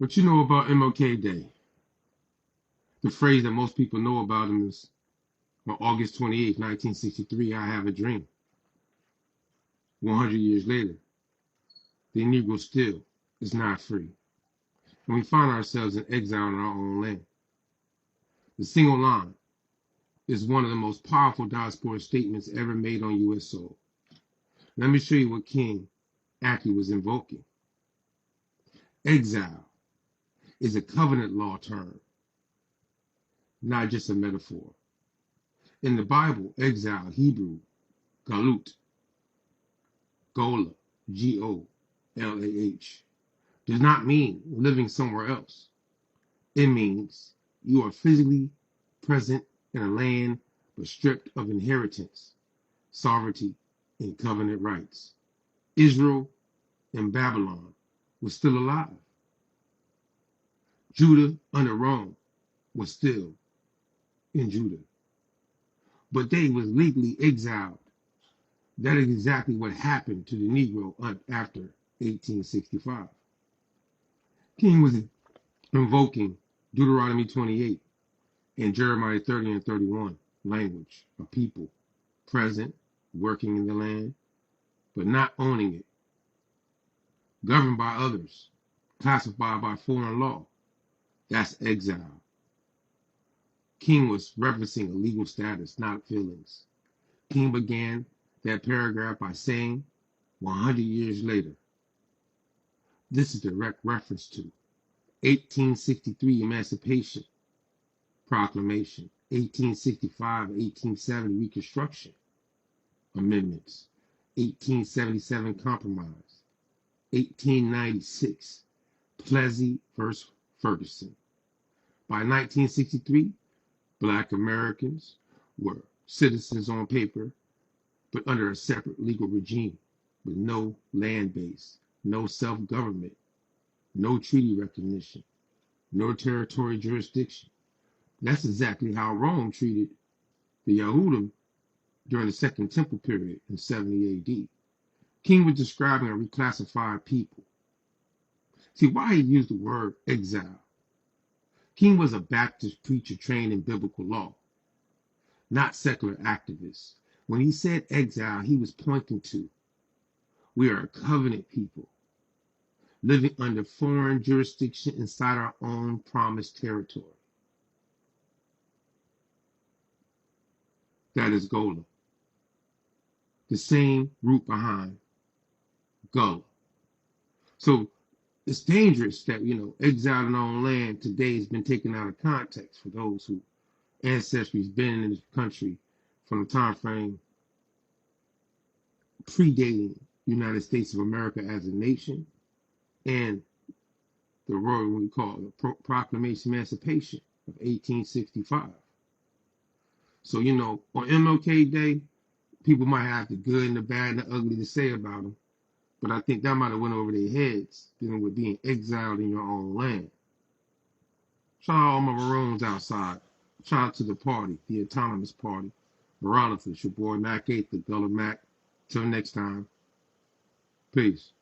What you know about MLK Day? The phrase that most people know about him is on August 28th, 1963, I have a dream. 100 years later, the Negro still is not free. And we find ourselves in exile in our own land. The single line is one of the most powerful diasporic statements ever made on U.S. soil. Let me show you what King actually was invoking. Exile is a covenant law term, not just a metaphor. In the Bible, exile, Hebrew, galut, gola, G-O-L-A-H, does not mean living somewhere else. It means you are physically present in a land but stripped of inheritance, sovereignty, and covenant rights. Israel and Babylon was still alive. Judah under Rome was still in Judah. But they was legally exiled. That is exactly what happened to the Negro after 1865. King was invoking Deuteronomy 28 and Jeremiah 30 and 31 language of people present, working in the land, but not owning it, governed by others, classified by foreign law. That's exile. King was referencing a legal status, not feelings. King began that paragraph by saying, 100 years later. This is direct reference to 1863 Emancipation Proclamation, 1865-1870 Reconstruction Amendments, 1877 Compromise, 1896 Plessy v. Ferguson. By 1963, Black Americans were citizens on paper, but under a separate legal regime with no land base, no self-government, no treaty recognition, no territory jurisdiction. That's exactly how Rome treated the Yahudim during the Second Temple period in 70 AD. King was describing a reclassified people. See, why he used the word exile? King was a Baptist preacher trained in biblical law, not secular activist. When he said exile, he was pointing to, we are a covenant people, living under foreign jurisdiction inside our own promised territory. That is Gola. The same root behind Gullah. So it's dangerous that, exile in our own land today has been taken out of context for those who ancestry has been in this country from the time frame predating United States of America as a nation and the royal, we call it, the Proclamation of Emancipation of 1865. So, on MLK Day, people might have the good and the bad and the ugly to say about them, but I think that might have went over their heads dealing with being exiled in your own land. Shout out all my Maroons outside. Shout out to the party, the Autonomous Party. Morales, it's your boy Mac 8, the Gullah Mac. Till next time, peace.